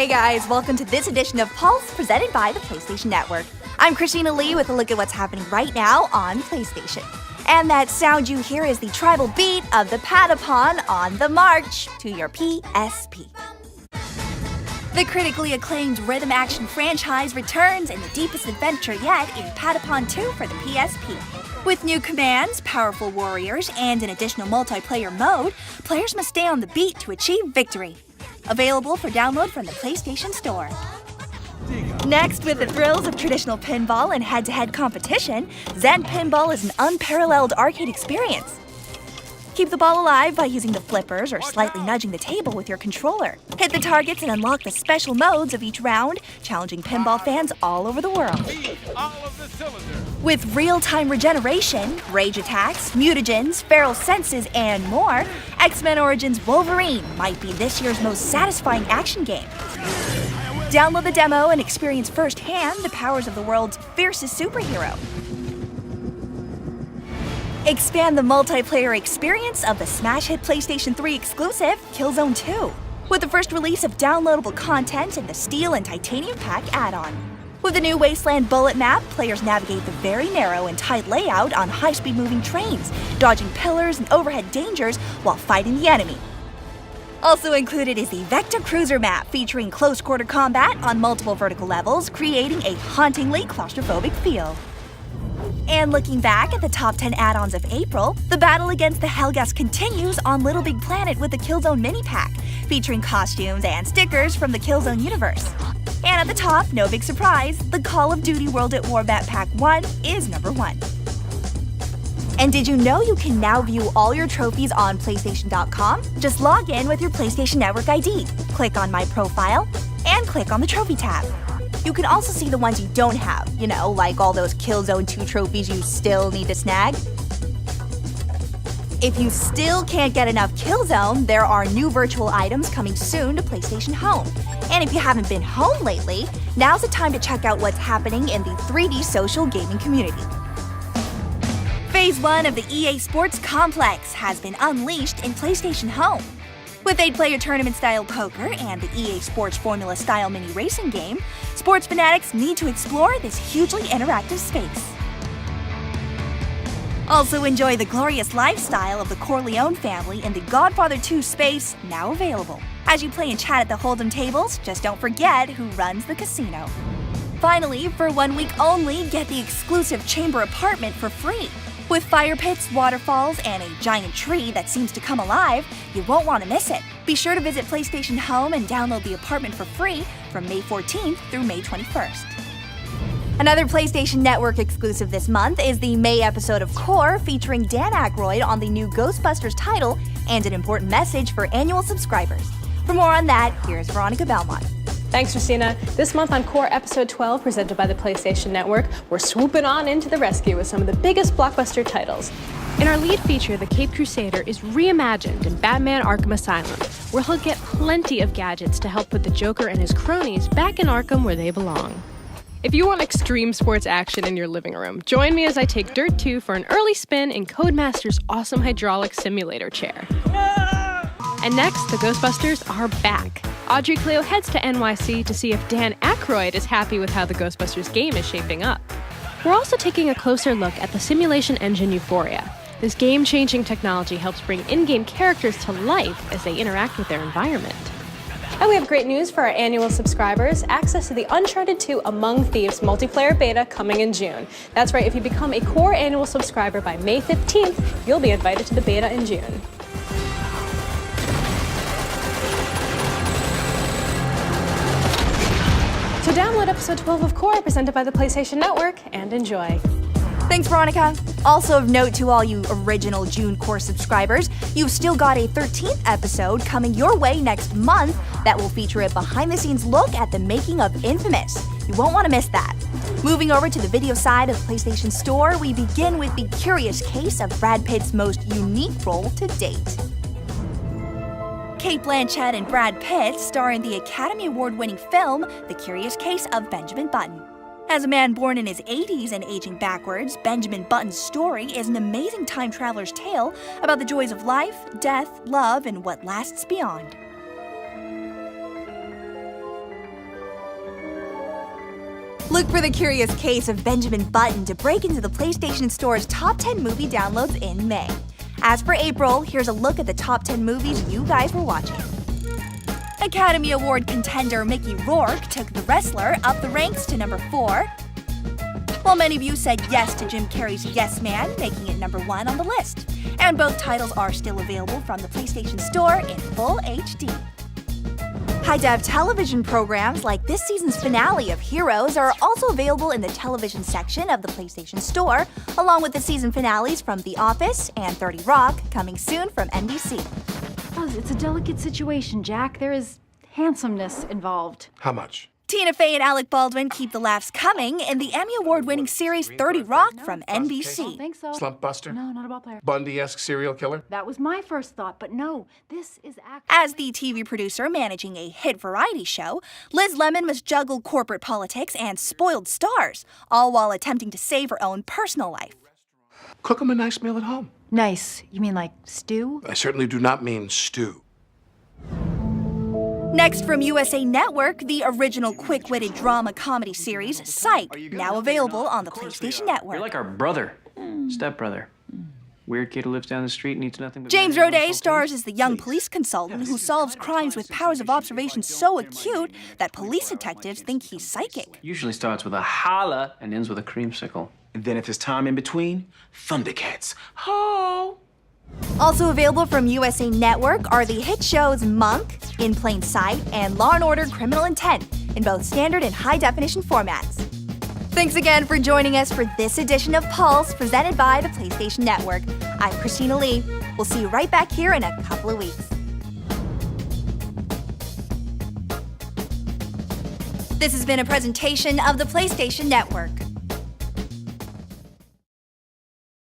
Hey guys, welcome to this edition of Pulse presented by the PlayStation Network. I'm Christina Lee with a look at what's happening right now on PlayStation. And that sound you hear is the tribal beat of the Patapon on the march to your PSP. The critically acclaimed rhythm action franchise returns in the deepest adventure yet in Patapon 2 for the PSP. With new commands, powerful warriors, and an additional multiplayer mode, players must stay on the beat to achieve victory. Available for download from the PlayStation Store. Next, with the thrills of traditional pinball and head-to-head competition, Zen Pinball is an unparalleled arcade experience. Keep the ball alive by using the flippers or slightly nudging the table with your controller. Hit the targets and unlock the special modes of each round, challenging pinball fans all over the world. With real-time regeneration, rage attacks, mutagens, feral senses, and more, X-Men Origins Wolverine might be this year's most satisfying action game. Download the demo and experience firsthand the powers of the world's fiercest superhero. Expand the multiplayer experience of the smash hit PlayStation 3 exclusive Killzone 2, with the first release of downloadable content in the Steel and Titanium Pack add-on. With the new Wasteland Bullet map, players navigate the very narrow and tight layout on high-speed moving trains, dodging pillars and overhead dangers while fighting the enemy. Also included is the Vector Cruiser map, featuring close-quarter combat on multiple vertical levels, creating a hauntingly claustrophobic feel. And looking back at the top 10 add-ons of April, the battle against the Helghast continues on Little Big Planet with the Killzone Mini Pack, featuring costumes and stickers from the Killzone universe. And at the top, no big surprise, the Call of Duty World at War Map Pack 1 is number 1. And did you know you can now view all your trophies on PlayStation.com? Just log in with your PlayStation Network ID, click on My Profile, and click on the Trophy tab. You can also see the ones you don't have, like all those Killzone 2 trophies you still need to snag. If you still can't get enough Killzone, there are new virtual items coming soon to PlayStation Home. And if you haven't been home lately, now's the time to check out what's happening in the 3D social gaming community. Phase 1 of the EA Sports Complex has been unleashed in PlayStation Home. With 8-player tournament-style poker and the EA Sports Formula-style mini racing game, sports fanatics need to explore this hugely interactive space. Also enjoy the glorious lifestyle of the Corleone family in the Godfather 2 space, now available. As you play and chat at the Hold'em tables, just don't forget who runs the casino. Finally, for 1 week only, get the exclusive Chamber apartment for free. With fire pits, waterfalls, and a giant tree that seems to come alive, you won't want to miss it. Be sure to visit PlayStation Home and download the apartment for free from May 14th through May 21st. Another PlayStation Network exclusive this month is the May episode of Core, featuring Dan Aykroyd on the new Ghostbusters title and an important message for annual subscribers. For more on that, here's Veronica Belmont. Thanks, Christina. This month on Core Episode 12, presented by the PlayStation Network, we're swooping on into the rescue with some of the biggest blockbuster titles. In our lead feature, the Caped Crusader is reimagined in Batman Arkham Asylum, where he'll get plenty of gadgets to help put the Joker and his cronies back in Arkham where they belong. If you want extreme sports action in your living room, join me as I take Dirt 2 for an early spin in Codemaster's awesome hydraulic simulator chair. And next, the Ghostbusters are back. Audrey Cleo heads to NYC to see if Dan Aykroyd is happy with how the Ghostbusters game is shaping up. We're also taking a closer look at the simulation engine Euphoria. This game-changing technology helps bring in-game characters to life as they interact with their environment. And we have great news for our annual subscribers: access to the Uncharted 2 Among Thieves multiplayer beta coming in June. That's right, if you become a Core annual subscriber by May 15th, you'll be invited to the beta in June. So download episode 12 of Core, presented by the PlayStation Network, and enjoy. Thanks, Veronica. Also of note to all you original June Core subscribers, you've still got a 13th episode coming your way next month that will feature a behind-the-scenes look at the making of Infamous. You won't want to miss that. Moving over to the video side of the PlayStation Store, we begin with the curious case of Brad Pitt's most unique role to date. Cate Blanchett and Brad Pitt star in the Academy Award-winning film The Curious Case of Benjamin Button. As a man born in his 80s and aging backwards, Benjamin Button's story is an amazing time traveler's tale about the joys of life, death, love, and what lasts beyond. Look for the curious case of Benjamin Button to break into the PlayStation Store's top 10 movie downloads in May. As for April, here's a look at the top 10 movies you guys were watching. Academy Award contender Mickey Rourke took The Wrestler up the ranks to number 4, while many of you said yes to Jim Carrey's Yes Man, making it number 1 on the list. And both titles are still available from the PlayStation Store in full HD. High-def television programs like this season's finale of Heroes are also available in the television section of the PlayStation Store, along with the season finales from The Office and 30 Rock coming soon from NBC. Buzz, it's a delicate situation, Jack. There is handsomeness involved. How much? Tina Fey and Alec Baldwin keep the laughs coming in the Emmy Award-winning series 30 Rock from I don't NBC. think so. Slump buster? No, not a ball player. Bundy-esque serial killer? That was my first thought, but no, this is actually... As the TV producer managing a hit variety show, Liz Lemon must juggle corporate politics and spoiled stars, all while attempting to save her own personal life. Cook 'em a nice meal at home. Nice. You mean like stew? I certainly do not mean stew. Next from USA Network, the original quick-witted drama comedy series Psych, now available on the PlayStation Network. You're like our brother, stepbrother. Weird kid who lives down the street and eats nothing but... James Roday stars as the young police consultant who solves crimes with powers of observation so acute that police detectives think he's psychic. Usually starts with a holla and ends with a creamsicle. And then if there's time in between, Thundercats. Ho! Also available from USA Network are the hit shows Monk, In Plain Sight, and Law & Order Criminal Intent in both standard and high-definition formats. Thanks again for joining us for this edition of Pulse presented by the PlayStation Network. I'm Christina Lee. We'll see you right back here in a couple of weeks. This has been a presentation of the PlayStation Network.